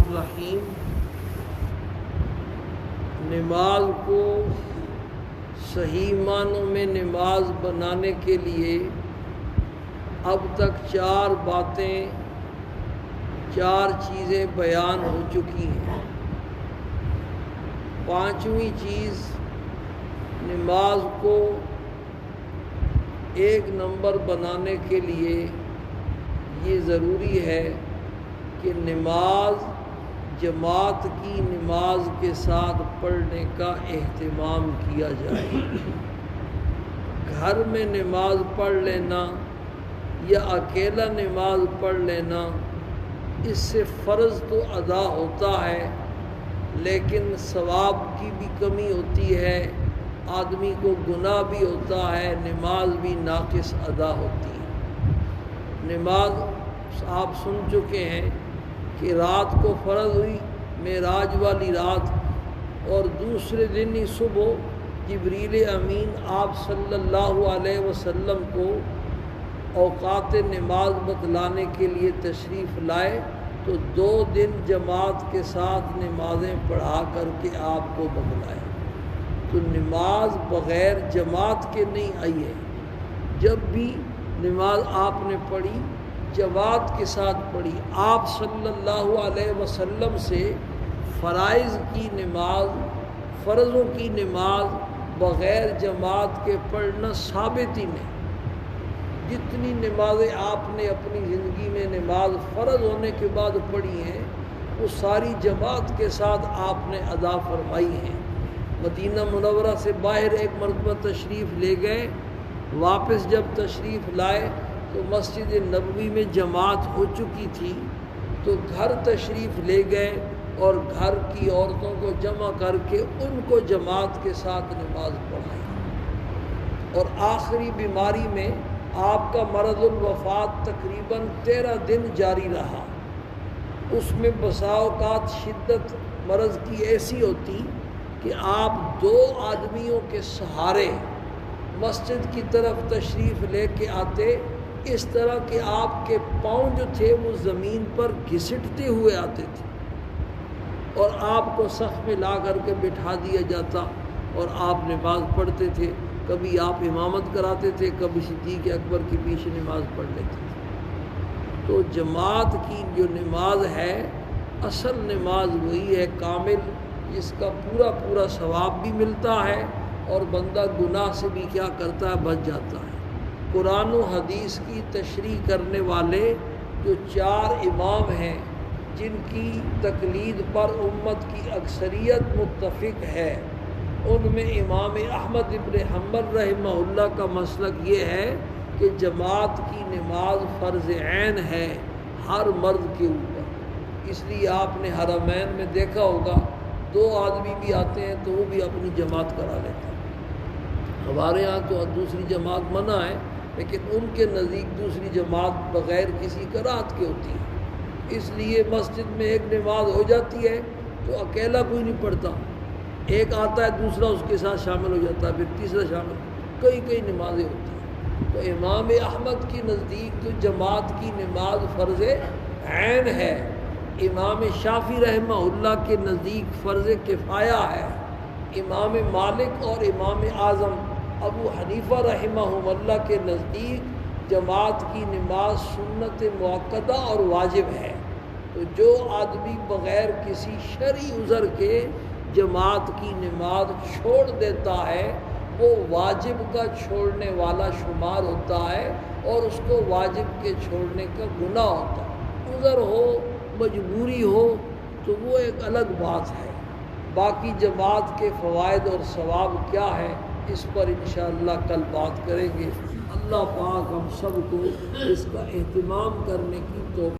الرحیم۔ نماز کو صحیح معنوں میں نماز بنانے کے لیے اب تک چار چیزیں بیان ہو چکی ہیں۔ پانچویں چیز، نماز کو ایک نمبر بنانے کے لیے یہ ضروری ہے کہ نماز جماعت کی نماز کے ساتھ پڑھنے کا اہتمام کیا جائے۔ گھر میں نماز پڑھ لینا یا اکیلا نماز پڑھ لینا، اس سے فرض تو ادا ہوتا ہے لیکن ثواب کی بھی کمی ہوتی ہے، آدمی کو گناہ بھی ہوتا ہے، نماز بھی ناقص ادا ہوتی ہے۔ نماز آپ سن چکے ہیں کہ رات کو فرض ہوئی، معراج والی رات، اور دوسرے دن ہی صبح جبریل امین آپ صلی اللہ علیہ وسلم کو اوقات نماز بتلانے کے لیے تشریف لائے تو 2 دن جماعت کے ساتھ نمازیں پڑھا کر کے آپ کو بتلائے۔ تو نماز بغیر جماعت کے نہیں آئی ہے۔ جب بھی نماز آپ نے پڑھی جماعت کے ساتھ پڑھی۔ آپ صلی اللہ علیہ وسلم سے فرائض کی نماز، فرضوں کی نماز بغیر جماعت کے پڑھنا ثابت ہی نہیں۔ جتنی نمازیں آپ نے اپنی زندگی میں نماز فرض ہونے کے بعد پڑھی ہیں وہ ساری جماعت کے ساتھ آپ نے ادا فرمائی ہیں۔ مدینہ منورہ سے باہر ایک مرتبہ تشریف لے گئے، واپس جب تشریف لائے تو مسجد نبوی میں جماعت ہو چکی تھی، تو گھر تشریف لے گئے اور گھر کی عورتوں کو جمع کر کے ان کو جماعت کے ساتھ نماز پڑھائی۔ اور آخری بیماری میں آپ کا مرض الوفات تقریباً 13 دن جاری رہا۔ اس میں بسا اوقات شدت مرض کی ایسی ہوتی کہ آپ 2 آدمیوں کے سہارے مسجد کی طرف تشریف لے کے آتے، اس طرح کہ آپ کے پاؤں جو تھے وہ زمین پر گھسٹتے ہوئے آتے تھے، اور آپ کو صف میں لا کر کے بٹھا دیا جاتا اور آپ نماز پڑھتے تھے۔ کبھی آپ امامت کراتے تھے، کبھی صدیق اکبر کے پیچھے نماز پڑھ لیتے تھے۔ تو جماعت کی جو نماز ہے، اصل نماز وہی ہے کامل، جس کا پورا ثواب بھی ملتا ہے اور بندہ گناہ سے بھی کیا کرتا ہے، بچ جاتا ہے۔ قرآن و حدیث کی تشریح کرنے والے جو 4 امام ہیں جن کی تقلید پر امت کی اکثریت متفق ہے، ان میں امام احمد ابن حنبل رحمہ اللہ کا مسلک یہ ہے کہ جماعت کی نماز فرض عین ہے ہر مرد کے اوپر۔ اس لیے آپ نے حرمین میں دیکھا ہوگا 2 آدمی بھی آتے ہیں تو وہ بھی اپنی جماعت کرا لیتے ہیں۔ ہمارے ہاں تو دوسری جماعت منع ہے، لیکن ان کے نزدیک دوسری جماعت بغیر کسی کراہت کے ہوتی ہے۔ اس لیے مسجد میں ایک نماز ہو جاتی ہے تو اکیلا کوئی نہیں پڑھتا، ایک آتا ہے دوسرا اس کے ساتھ شامل ہو جاتا ہے، پھر تیسرا شامل، کئی نمازیں ہوتی ہیں۔ تو امام احمد کے نزدیک تو جماعت کی نماز فرض عین ہے، امام شافعی رحمہ اللہ کے نزدیک فرض کفایہ ہے، امام مالک اور امام اعظم ابو حنیفہ رحمہ اللہ کے نزدیک جماعت کی نماز سنت مؤکدہ اور واجب ہے۔ تو جو آدمی بغیر کسی شرعی عذر کے جماعت کی نماز چھوڑ دیتا ہے وہ واجب کا چھوڑنے والا شمار ہوتا ہے اور اس کو واجب کے چھوڑنے کا گناہ ہوتا ہے۔ عذر ہو، مجبوری ہو تو وہ ایک الگ بات ہے۔ باقی جماعت کے فوائد اور ثواب کیا ہے اس پر انشاءاللہ کل بات کریں گے۔ اللہ پاک ہم سب کو اس کا اہتمام کرنے کی توفیق